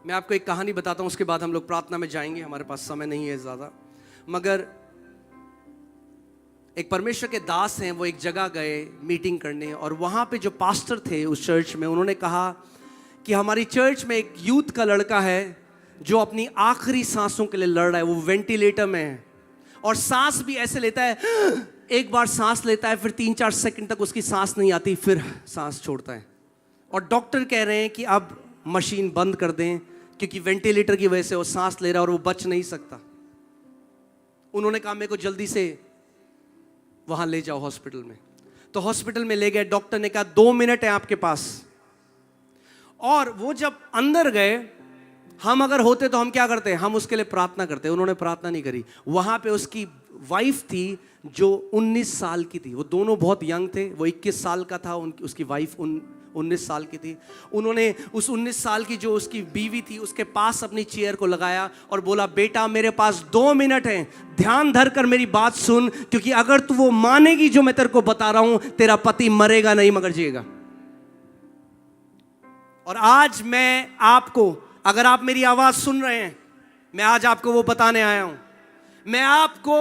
मैं आपको एक कहानी बताता हूँ, उसके बाद हम लोग प्रार्थना में जाएंगे, हमारे पास समय नहीं है ज़्यादा। मगर एक परमेश्वर के दास हैं, वो एक जगह गए मीटिंग करने, और वहाँ पे जो पास्टर थे उस चर्च में, उन्होंने कहा कि हमारी चर्च में एक यूथ का लड़का है जो अपनी आखिरी सांसों के लिए लड़ रहा है। वो वेंटिलेटर में है और सांस भी ऐसे लेता है, एक बार सांस लेता है, फिर 3-4 सेकंड तक उसकी सांस नहीं आती, फिर सांस छोड़ता है। और डॉक्टर कह रहे हैं कि अब मशीन बंद कर दें, क्योंकि वेंटिलेटर की वजह से वो सांस ले रहा है और वो बच नहीं सकता। उन्होंने कहा मेरे को जल्दी से वहां ले जाओ हॉस्पिटल में। तो हॉस्पिटल में ले गए। डॉक्टर ने कहा 2 मिनट है आपके पास। और वो जब अंदर गए, हम अगर होते तो हम क्या करते, हम उसके लिए प्रार्थना करते। उन्होंने प्रार्थना नहीं करी। वहां पे उसकी वाइफ थी जो 19 साल की थी। वो दोनों बहुत यंग थे। वो 21 साल का था, उसकी वाइफ 19 साल की थी। उन्होंने उस 19 साल की जो उसकी बीवी थी उसके पास अपनी चेयर को लगाया और बोला, बेटा मेरे पास 2 मिनट हैं, ध्यान धर कर मेरी बात सुन, क्योंकि अगर तू वो मानेगी जो मैं तेरे को बता रहा हूं, तेरा पति मरेगा नहीं मगर जिएगा। और आज मैं आपको, अगर आप मेरी आवाज सुन रहे हैं, मैं आज आपको वो बताने आया हूं। मैं आपको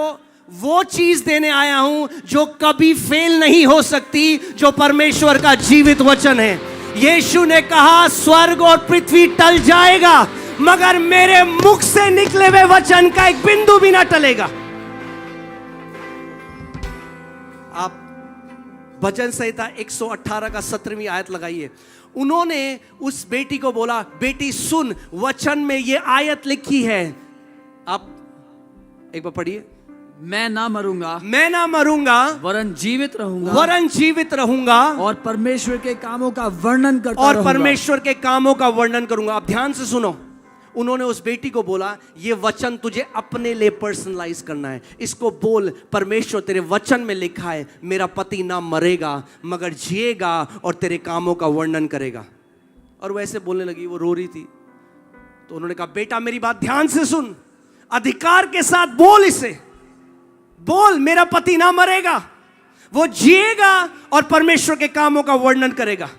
वो चीज देने आया हूं जो कभी फेल नहीं हो सकती, जो परमेश्वर का जीवित वचन है। यीशु ने कहा स्वर्ग और पृथ्वी टल जाएगा, मगर मेरे मुख से निकले हुए वचन का एक बिंदु भी ना टलेगा। आप भजन संहिता 118 का 17वीं आयत लगाइए। उन्होंने उस बेटी को बोला, बेटी सुन, वचन में ये आयत लिखी है। आप एक बार पढ़िए। मैं ना मरूंगा, मैं ना मरूंगा, वरन जीवित रहूंगा, वरन जीवित रहूंगा, और परमेश्वर के कामों का वर्णन करता और रहूंगा। परमेश्वर के कामों का वर्णन करूंगा। अब ध्यान से सुनो। उन्होंने उस बेटी को बोला, ये वचन तुझे अपने लिए पर्सनलाइज करना है। इसको बोल, परमेश्वर तेरे वचन में लिखा है, मेरा पति ना मरेगा मगर जिएगा और तेरे कामों का वर्णन करेगा। और वैसे बोलने लगी, वो रो रही थी। तो उन्होंने कहा, बेटा मेरी बात ध्यान से सुन, अधिकार के साथ बोल इसे, बोल मेरा पति ना मरेगा, वो जिएगा और परमेश्वर के कामों का वर्णन करेगा।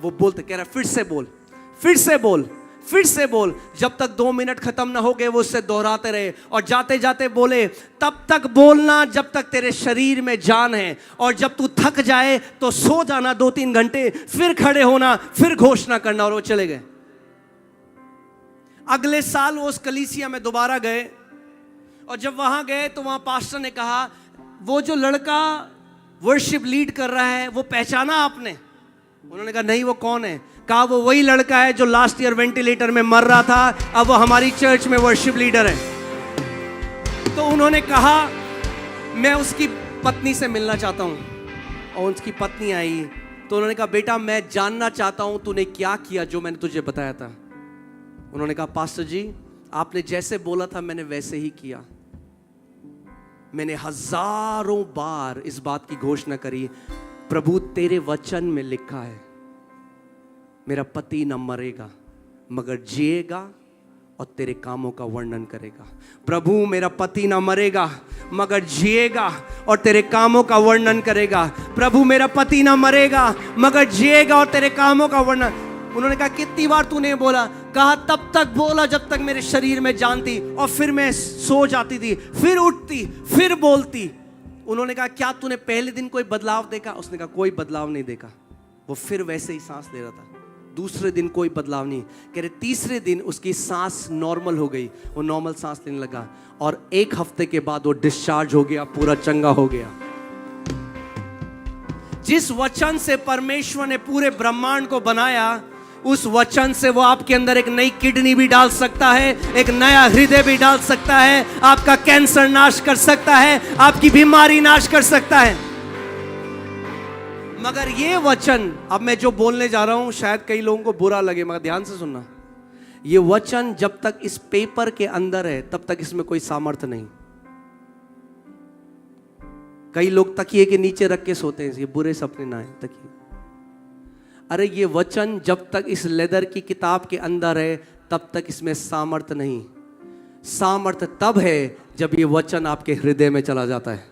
वो बोलते, कह रहा फिर से बोल, फिर से बोल, फिर से बोल। जब तक 2 मिनट खत्म ना हो गए वो उससे दोहराते रहे, और जाते जाते बोले, तब तक बोलना जब तक तेरे शरीर में जान है, और जब तू थक जाए तो सो जाना 2-3 घंटे, फिर खड़े होना, फिर घोषणा करना। और वो चले गए। अगले साल वो उस कलीसिया में दोबारा गए, और जब वहां गए तो वहां पास्टर ने कहा, वो जो लड़का वर्शिप लीड कर रहा है वो पहचाना आपने? उन्होंने कहा नहीं, वो कौन है? कहा वो वही लड़का है जो लास्ट ईयर वेंटिलेटर में मर रहा था, अब वो हमारी चर्च में वर्शिप लीडर है। तो उन्होंने कहा मैं उसकी पत्नी से मिलना चाहता हूं। और उसकी पत्नी आई तो उन्होंने कहा, बेटा मैं जानना चाहता हूं तूने क्या किया जो मैंने तुझे बताया था। उन्होंने कहा, पास्टर जी आपने जैसे बोला था मैंने वैसे ही किया। मैंने हजारों बार इस बात की घोषणा करी, प्रभु तेरे वचन में लिखा है मेरा पति न मरेगा मगर जिएगा और तेरे कामों का वर्णन करेगा। प्रभु मेरा पति ना मरेगा मगर जिएगा और तेरे कामों का वर्णन करेगा। प्रभु मेरा पति ना मरेगा मगर जिएगा और तेरे कामों का वर्णन। उन्होंने कहा, कितनी बार तूने बोला? कहा तब तक बोला जब तक मेरे शरीर में जान थी, और फिर मैं सो जाती थी, फिर उठती, फिर बोलती। उन्होंने कहा, क्या तूने पहले दिन कोई बदलाव देखा? उसने कहा, कोई बदलाव नहीं देखा। वो फिर वैसे ही सांस ले रहा था। दूसरे दिन कोई बदलाव नहीं। कह रहे तीसरे दिन उसकी सांस नॉर्मल हो गई, वो नॉर्मल सांस लेने लगा, और 1 हफ्ते के बाद वो डिस्चार्ज हो गया, पूरा चंगा हो गया। जिस वचन से परमेश्वर ने पूरे ब्रह्मांड को बनाया, उस वचन से वो आपके अंदर एक नई किडनी भी डाल सकता है, एक नया हृदय भी डाल सकता है, आपका कैंसर नाश कर सकता है, आपकी बीमारी नाश कर सकता है। मगर ये वचन, अब मैं जो बोलने जा रहा हूं शायद कई लोगों को बुरा लगे, मगर ध्यान से सुनना। ये वचन जब तक इस पेपर के अंदर है तब तक इसमें कोई सामर्थ्य नहीं। कई लोग तकिए के नीचे रख के सोते हैं, ये बुरे सपने ना आए तकिए। अरे ये वचन जब तक इस लेदर की किताब के अंदर है तब तक इसमें सामर्थ्य नहीं। सामर्थ्य तब है जब ये वचन आपके हृदय में चला जाता है।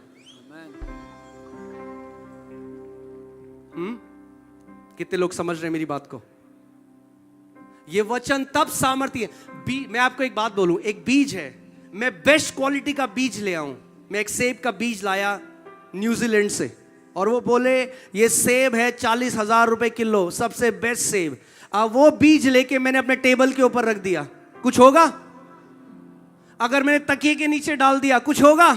कितने लोग समझ रहे हैं मेरी बात को? ये वचन तब सामर्थ्य है। मैं आपको एक बात बोलूं, एक बीज है, मैं बेस्ट क्वालिटी का बीज ले आऊं। मैं एक सेब का बीज लाया न्यूजीलैंड से, और वो बोले ये सेब है 40,000 रुपए किलो, सबसे बेस्ट सेब। अब वो बीज लेके मैंने अपने टेबल के ऊपर रख दिया, कुछ होगा? अगर मैंने तकिए के नीचे डाल दिया, कुछ होगा?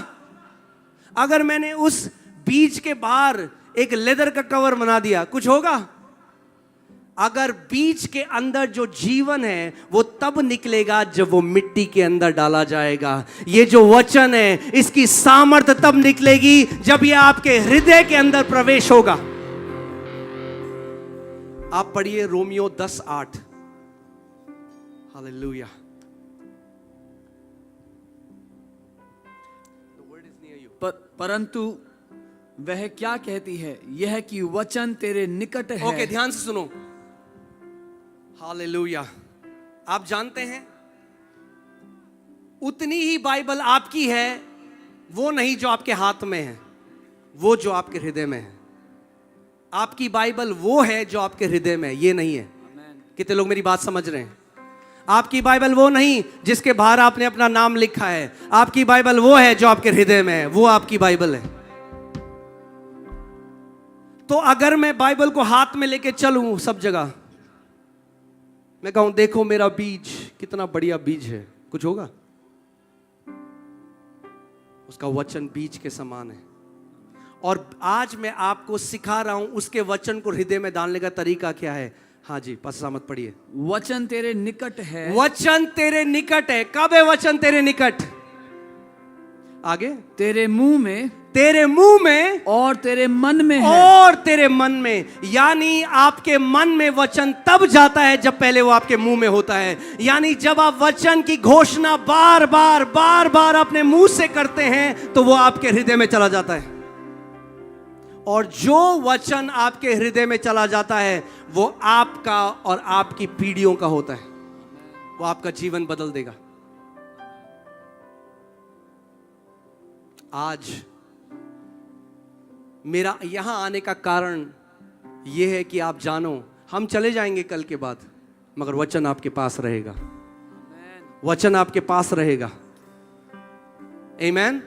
अगर मैंने उस बीज के बाहर एक लेदर का कवर बना दिया, कुछ होगा? अगर बीज के अंदर जो जीवन है वो तब निकलेगा जब वो मिट्टी के अंदर डाला जाएगा। ये जो वचन है इसकी सामर्थ्य तब निकलेगी जब ये आपके हृदय के अंदर प्रवेश होगा। आप पढ़िए रोमियो 10:8। हालेलुया। परंतु वह क्या कहती है, यह कि वचन तेरे निकट है। ओके, ध्यान से सुनो। हालेलुया। आप जानते हैं उतनी ही बाइबल आपकी है, वो नहीं जो आपके हाथ में है, वो जो आपके हृदय में है। आपकी बाइबल वो है जो आपके हृदय में है, ये नहीं है। कितने लोग मेरी बात समझ रहे हैं? आपकी बाइबल वो नहीं जिसके बाहर आपने अपना नाम लिखा है। आपकी बाइबल वो है जो आपके हृदय में है, वो आपकी बाइबल है। तो अगर मैं बाइबल को हाथ में लेके चलूं सब जगह, मैं कहूं देखो मेरा बीज कितना बढ़िया बीज है, कुछ होगा? उसका वचन बीज के समान है। और आज मैं आपको सिखा रहा हूं उसके वचन को हृदय में डालने का तरीका क्या है। हाँ जी, पास्टर मत पढ़िए। वचन तेरे निकट है। वचन तेरे निकट है। कब है वचन तेरे निकट? आगे, तेरे मुंह में, तेरे मुंह में और तेरे मन में है। और तेरे मन में, यानी आपके मन में वचन तब जाता है जब पहले वो आपके मुंह में होता है। यानी जब आप वचन की घोषणा बार बार अपने मुंह से करते हैं तो वो आपके हृदय में चला जाता है। और जो वचन आपके हृदय में चला जाता है वो आपका और आपकी पीढ़ियों का होता है। वो आपका जीवन बदल देगा। आज मेरा यहां आने का कारण यह है कि आप जानो, हम चले जाएंगे कल के बाद, मगर वचन आपके पास रहेगा। वचन आपके पास रहेगा। आमीन।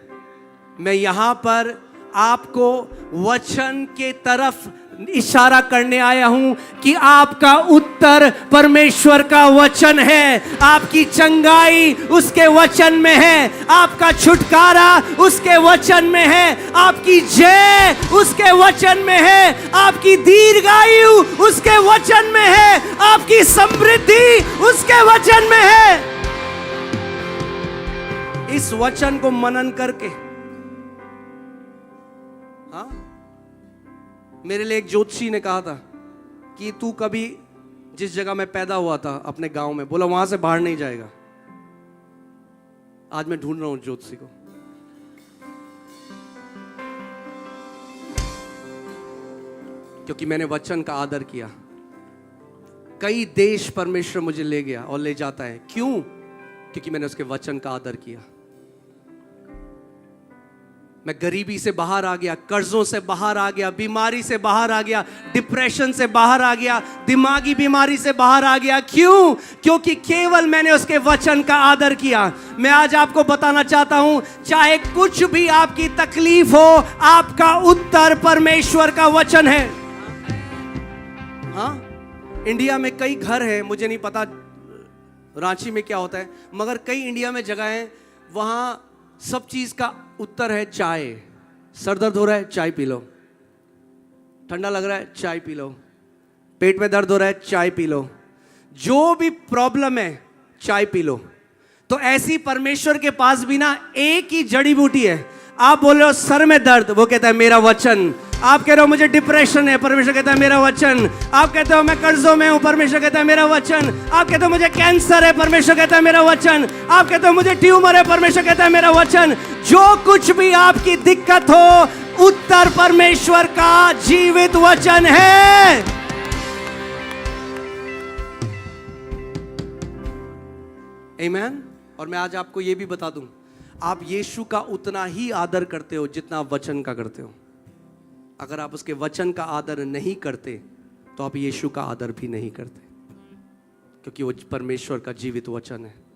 मैं यहां पर आपको वचन के तरफ इशारा करने आया हूं कि आपका उत्तर परमेश्वर का वचन है। आपकी चंगाई उसके वचन में है। आपका छुटकारा उसके वचन में है। आपकी जय उसके वचन में है। आपकी दीर्घायु उसके वचन में है। आपकी समृद्धि उसके वचन में है। इस वचन को मनन करके, हाँ, मेरे लिए एक ज्योतिषी ने कहा था कि तू कभी जिस जगह मैं पैदा हुआ था अपने गांव में, बोला वहां से बाहर नहीं जाएगा। आज मैं ढूंढ रहा हूं ज्योतिषी को। क्योंकि मैंने वचन का आदर किया। कई देश परमेश्वर मुझे ले गया और ले जाता है। क्यों? क्योंकि मैंने उसके वचन का आदर किया। मैं गरीबी से बाहर आ गया, कर्जों से बाहर आ गया, बीमारी से बाहर आ गया, डिप्रेशन से बाहर आ गया, दिमागी बीमारी से बाहर आ गया। क्यों? क्योंकि केवल मैंने उसके वचन का आदर किया। मैं आज आपको बताना चाहता हूं, चाहे कुछ भी आपकी तकलीफ हो, आपका उत्तर परमेश्वर का वचन है। हाँ, इंडिया में कई घर हैं, मुझे नहीं पता रांची में क्या होता है, मगर कई इंडिया में जगह हैं, वहां सब चीज का उत्तर है चाय। सर दर्द हो रहा है, चाय पी लो। ठंडा लग रहा है, चाय पी लो। पेट में दर्द हो रहा है, चाय पी लो। जो भी प्रॉब्लम है, चाय पी लो। तो ऐसी परमेश्वर के पास भी ना एक ही जड़ी बूटी है। आप बोल रहे हो सर में दर्द, वो कहता है मेरा वचन। आप कह रहे हो मुझे डिप्रेशन है, परमेश्वर कहता है मेरा वचन। आप कहते हो मैं कर्जों में हूं, परमेश्वर कहता है मेरा वचन। आप कहते हो मुझे कैंसर है, परमेश्वर कहता है मेरा वचन। आप कहते हो मुझे ट्यूमर है, परमेश्वर कहता है मेरा वचन। जो कुछ भी आपकी दिक्कत हो, उत्तर परमेश्वर का जीवित वचन है। आमीन। और मैं आज आपको यह भी बता दूं, आप यीशु का उतना ही आदर करते हो जितना आप वचन का करते हो। अगर आप उसके वचन का आदर नहीं करते तो आप यीशु का आदर भी नहीं करते। क्योंकि वो परमेश्वर का जीवित वचन है।